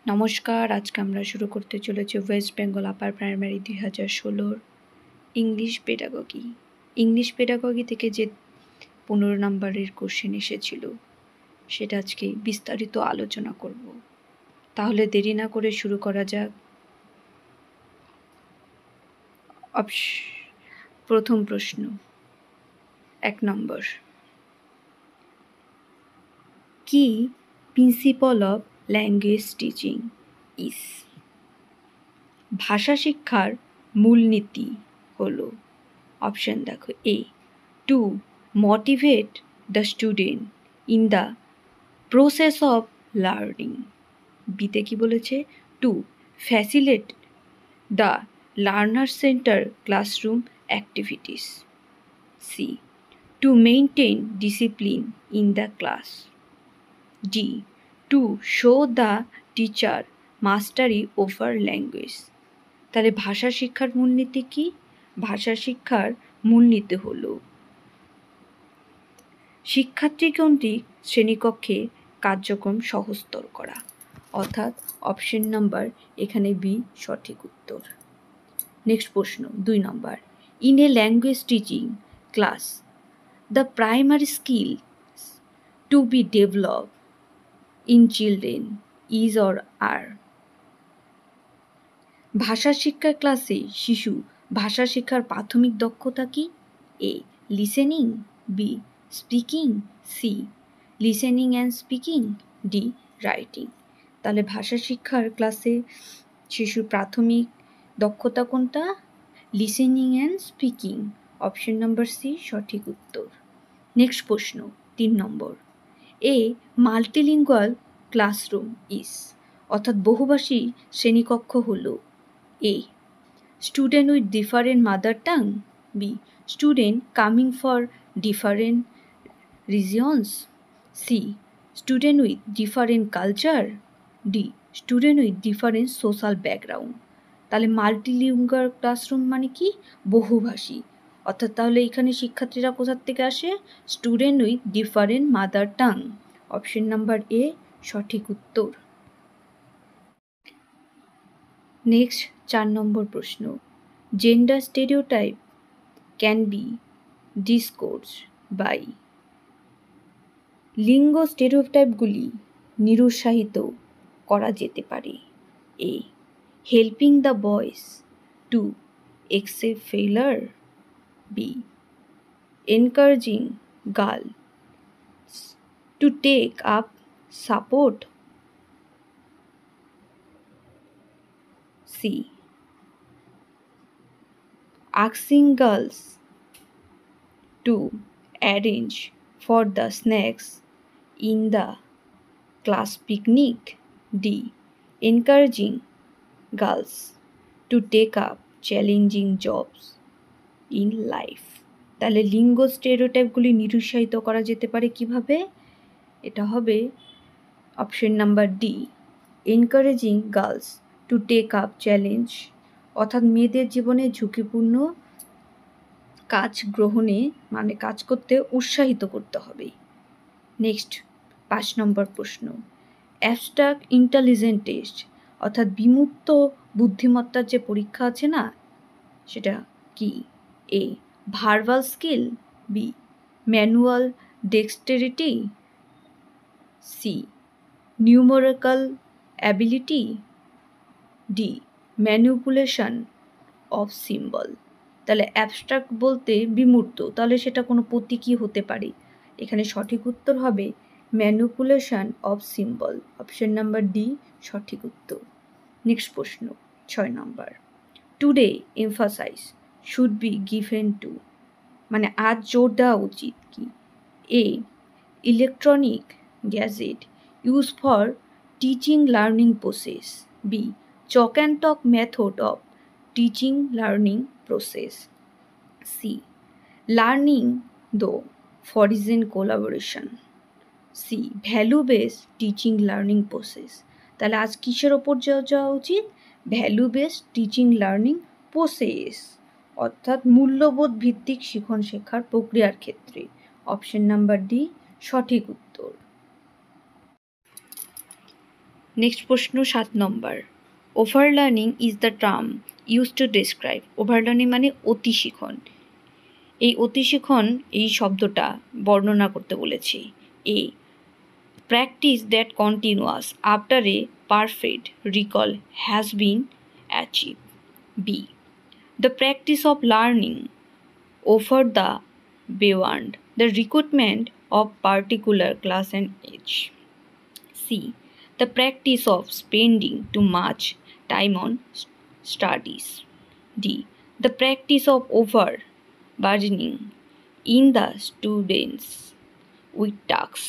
নমস্কার, আজকে আমরা শুরু করতে চলেছি West Bengal upper primary 2016 English pedagogy. English pedagogy থেকে যে 15 নম্বরের কোশ্চেন এসেছিল সেটা আজকে বিস্তারিত আলোচনা করব। তাহলে দেরি না করে শুরু করা যাক। প্রথম প্রশ্ন, 1 নম্বর, কি principle of language teaching is? ভাষা শিক্ষার মূলনীতি হলো, অপশন দেখো, A to motivate the student in the process of learning, বিতে কি বলেছে, to facilitate the learner centre classroom activities, C to maintain discipline in the class, D to show the teacher mastery over language. তাহলে ভাষা শিক্ষার মূলনীতি কি? ভাষা শিক্ষার মূলনীতি হলো শিক্ষার্থীকেন্দ্রিক শ্রেণীকক্ষে কার্যক্রম সহজতর করা, অর্থাৎ অপশন নাম্বার এখানে বি সঠিক উত্তর। নেক্সট প্রশ্ন, 2 নম্বর, in a language teaching class the primary skill to be develop in children is or আর? ভাষা শিক্ষার ক্লাসে শিশু ভাষা শিক্ষার প্রাথমিক দক্ষতা কি? A listening, B speaking, C listening and speaking, D writing. তাহলে ভাষা শিক্ষার ক্লাসে শিশুর প্রাথমিক দক্ষতা কোনটা? Listening and speaking, option number C সঠিক উত্তর। নেক্সট প্রশ্ন, 3 নম্বর, এ মাল্টিলিঙ্গুয়াল ক্লাসরুম ইজ, অর্থাৎ বহুভাষী শ্রেণীকক্ষ হলো, a student with different mother tongue, B student coming for different regions, C student with different culture, D student with different social background. তাহলে multilingual classroom মানে কি? বহুভাষী, অর্থাৎ তাহলে এখানে শিক্ষার্থীরা কোথার থেকে আসে? Student with different mother tongue, option number A সঠিক উত্তর। নেক্সট 4 নম্বর প্রশ্ন, gender stereotype can be discouraged by. লিঙ্গ স্টেরিওটাইপগুলি নিরুৎসাহিত করা যেতে পারে, A helping the boys to accept failure, B encouraging girls to take up support, C asking girls to arrange for the snacks in the class picnic, D encouraging girls to take up challenging jobs in life। তাহলে লিঙ্গ স্টেরিওটাইপগুলি নিরুৎসাহিত করা যেতে পারে কিভাবে? এটা হবে option number D encouraging girls to take up challenge, অর্থাৎ মেয়েদের জীবনে ঝুঁকিপূর্ণ কাজ গ্রহণে মানে কাজ করতে উৎসাহিত করতে হবে। নেক্সট 5 নম্বর প্রশ্ন, অ্যাবস্ট্রাক্ট ইন্টেলিজেন্স টেস্ট, অর্থাৎ বিমূর্ত বুদ্ধিমত্তার যে পরীক্ষা আছে না, সেটা কি? A verbal skill, B manual dexterity, C numerical ability, D manipulation of symbol. তাহলে অ্যাবস্ট্রাক্ট বলতে বিমূর্ত, তাহলে সেটা কোনো প্রতীকী হতে পারে। এখানে সঠিক উত্তর হবে manipulation of symbol, option number D সঠিক উত্তর। নেক্সট প্রশ্ন 6 number, today emphasise should be given to, মানে আজ জোর দেওয়া উচিত কি? A electronic gadget use for teaching learning process, B chalk and talk method of teaching learning process, C learning through foreign collaboration, C value based teaching learning process. তাহলে আজ কিসের ওপর যাওয়া উচিত? Value based teaching learning process, অর্থাৎ মূল্যবোধ ভিত্তিক শিখন শেখার প্রক্রিয়ার ক্ষেত্রে, অপশন নাম্বার ডি সঠিক উত্তর। নেক্সট প্রশ্ন 7 number. Overlearning is the term use to describe. Overlearning মানে অতিশিখন। এই অতিশিখন এই শব্দটা বর্ণনা করতে বলেছি। A practice that continuous after a perfect recall has been achieve. B the practice of learning over the beyond the recruitment of particular class and age. C. The practice of spending too much time on studies. D. The practice of overburdening in the students with tasks.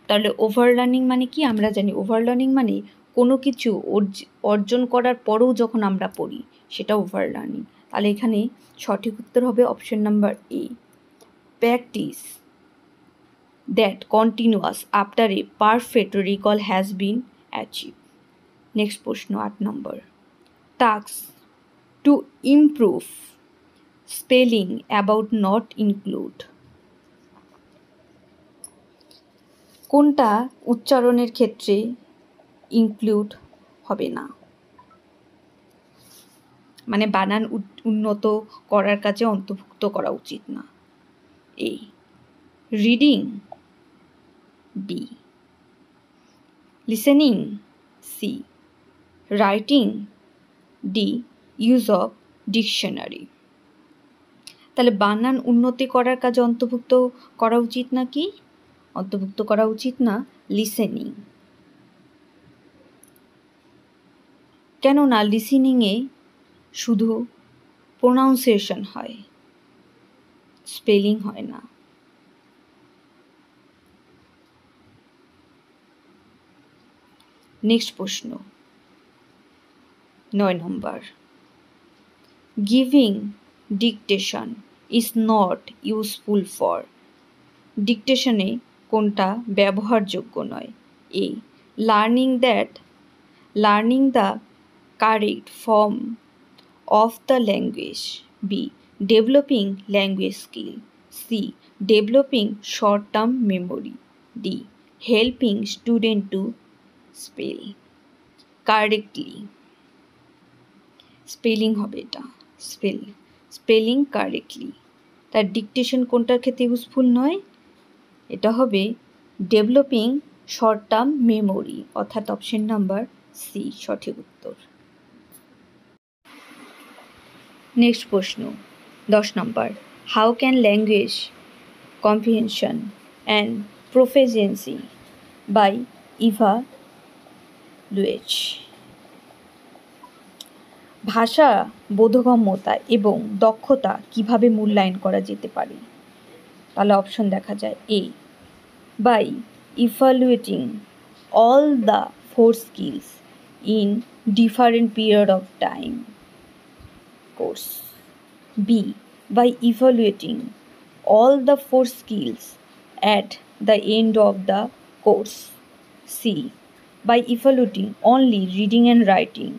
তাহলে ওভারলার্নিং মানে কি? আমরা জানি ওভারলার্নিং মানে কোনো কিছু অর্জন করার পরেও যখন আমরা পড়ি সেটা ওভারলার্নিং। তাহলে এখানে সঠিক উত্তর হবে option number A, practice that continuous after a perfect recall has been achieve. Next প্রশ্ন 8 number. Task to improve spelling about not include. কোনটা উচ্চারণের ক্ষেত্রে ইনক্লুড হবে না, মানে বানান উন্নত করার কাজে অন্তর্ভুক্ত করা উচিত না? A reading, B listening, C writing, D use of dictionary. তাহলে বানান উন্নতি করার কাজে অন্তর্ভুক্ত করা উচিত না কি? অন্তর্ভুক্ত করা উচিত না লিসেনিং। কেননা লিসেনিংয়ে শুধু প্রোনাউন্সিয়েশন হয়, স্পেলিং হয় না। নেক্সট প্রশ্ন 9 number. Giving dictation is not useful for. ডিকটেশনে কোনটা ব্যবহারযোগ্য নয়? A learning the correct form of the language. B. Developing language skill. C. Developing short-term memory. D. Helping student to spell correctly. Spelling হবে এটা, spelling correctly. তার dictation কোনটার ক্ষেত্রে useful নয়? এটা হবে ডেভেলপিং শর্ট টার্ম মেমোরি, অর্থাৎ option number C সঠিক উত্তর। নেক্সট প্রশ্ন 10 number. How can language comprehension and proficiency by evaluate. ভাষা বোধগম্যতা এবং দক্ষতা কিভাবে মূল্যায়ন করা যেতে পারে? তাহলে অপশন দেখা যায়। A by evaluating all the 4 skills in different period of time course. B. By evaluating all the 4 skills at the end of the course. C. By evaluating only reading and writing.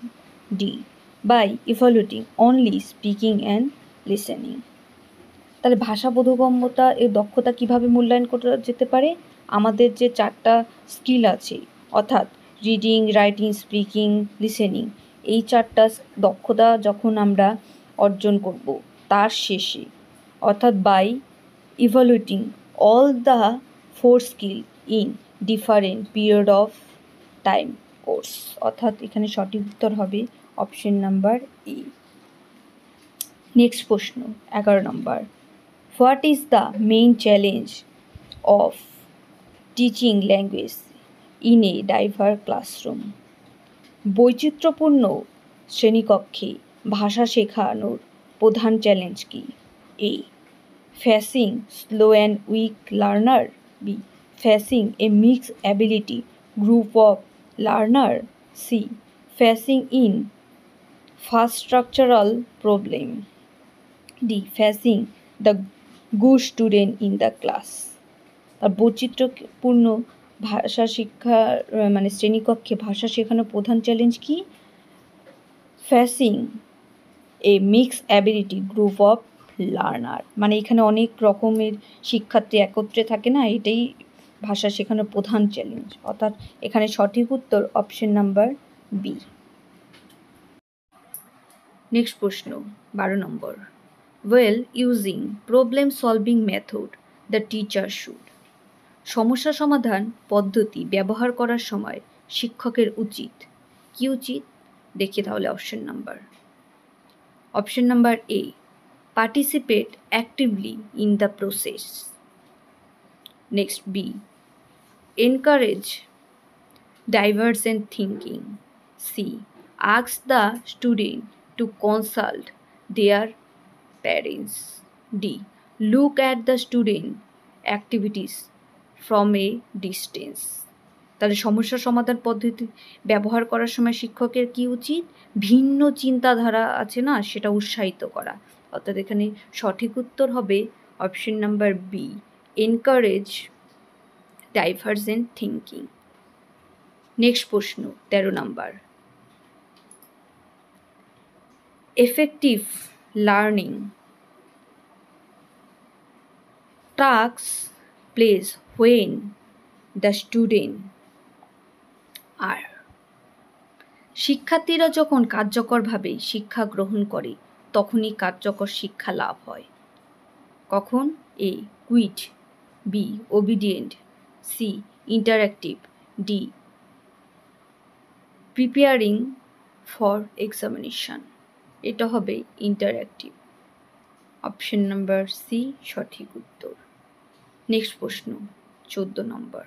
D. By evaluating only speaking and listening. তাহলে ভাষা বোধগম্যতা এর দক্ষতা কিভাবে মূল্যায়ন করা যেতে পারে? আমাদের যে 4টা স্কিল আছে, অর্থাৎ রিডিং, রাইটিং, স্পিকিং, লিসেনিং, এই 4টা দক্ষতা যখন আমরা অর্জন করব তার শেষে, অর্থাৎ by evaluating all the 4 skill in different period of time course, অর্থাৎ এখানে সঠিক উত্তর হবে অপশন নাম্বার এ। নেক্সট প্রশ্ন 11 number. What is the main challenge of teaching language in a diverse classroom. বৈচিত্র্যপূর্ণ শ্রেণীকক্ষে ভাষা শেখানোর প্রধান চ্যালেঞ্জ কি? A facing slow and weak learner. B facing a mixed ability group of learner. C facing in fast structural problem. D facing the good student in the class. আর বৈচিত্র্যপূর্ণ ভাষা শিক্ষা মানে শ্রেণীকক্ষে ভাষা শেখানোর প্রধান চ্যালেঞ্জ কি? Facing a mixed ability group of learner, মানে এখানে অনেক রকমের শিক্ষার্থী একত্রে থাকে না, এটাই ভাষা শেখানোর প্রধান চ্যালেঞ্জ, অর্থাৎ এখানে সঠিক উত্তর অপশন নাম্বার বি। নেক্সট প্রশ্ন 12 number, well using problem solving method the teacher should. সমস্যা সমাধান পদ্ধতি ব্যবহার করার সময় শিক্ষকের উচিত, কি উচিত? দেখি তাহলে option number A, participate actively in the process. Next B, encourage divergent thinking. C, ask the student to consult their parents. D, look at the student activities from a distance. তাহলে সমস্যা সমাধান পদ্ধতি ব্যবহার করার সময় শিক্ষকের কি উচিত? ভিন্ন চিন্তাধারা আছে না, সেটা উৎসাহিত করা। অর্থাৎ এখানে সঠিক উত্তর হবে option number B, encourage divergent thinking. Next প্রশ্ন 13 number, effective learning takes place when the student are. শিক্ষার্থীরা যখন কার্যকরভাবে শিক্ষা গ্রহণ করে তখনই কার্যকর শিক্ষা লাভ হয়। কখন? A, quiet, B, obedient, C, interactive, D, preparing for examination. এটা হবে ইন্টারঅ্যাক্টিভ, অপশন নাম্বার সি সঠিক উত্তর। নেক্সট প্রশ্ন 14 number,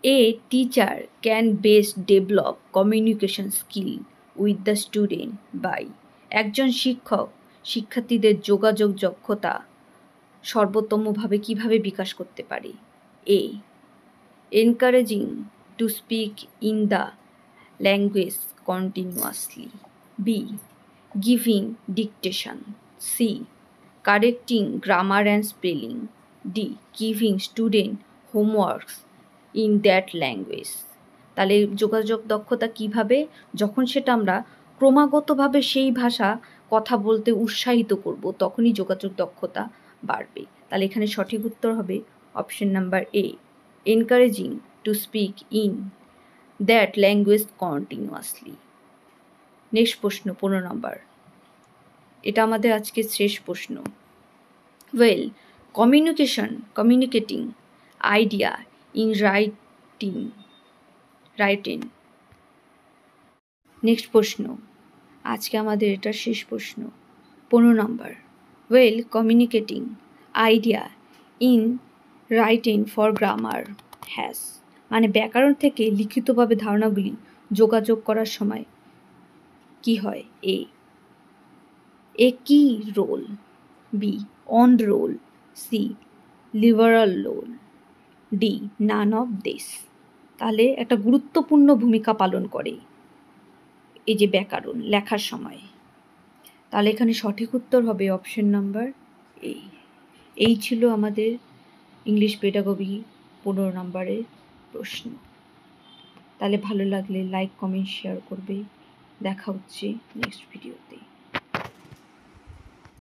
a teacher can best develop communication skill with the student by. একজন শিক্ষক শিক্ষার্থীদের যোগাযোগ দক্ষতা সর্বোত্তমভাবে কিভাবে বিকাশ করতে পারে? A, encouraging to speak in the language continuously. B, giving dictation. C, correcting grammar and spelling. D, giving student homeworks in that language. তাহলে যোগাযোগ দক্ষতা কিভাবে? যখন সেটা আমরা ক্রমাগতভাবে সেই ভাষা কথা বলতে উৎসাহিত করব তখনই যোগাযোগ দক্ষতা বাড়বে। তাহলে এখানে সঠিক উত্তর হবে option number A, encouraging to speak in that language continuously. Next প্রশ্ন 15 নম্বর, এটা আমাদের আজকে শেষ প্রশ্ন। Well communicating idea in writing. Next প্রশ্ন, আজকে আমাদের এটা শেষ প্রশ্ন 15 number, well communicating idea in writing for grammar has. মানে ব্যাকরণ থেকে লিখিতভাবে ধারণাগুলি যোগাযোগ করার সময় কি হয়? A key role, B, on role, C, liberal role, D, none of this. তাহলে একটা গুরুত্বপূর্ণ ভূমিকা পালন করে এই যে ব্যাকরণ লেখার সময়। তাহলে এখানে সঠিক উত্তর হবে অপশন নাম্বার এ। এই ছিল আমাদের ইংলিশ পেডাগোগি 15 নম্বরের প্রশ্ন। তাহলে ভালো লাগলে লাইক, কমেন্ট, শেয়ার করবে। দেখা হচ্ছে নেক্সট ভিডিওতে।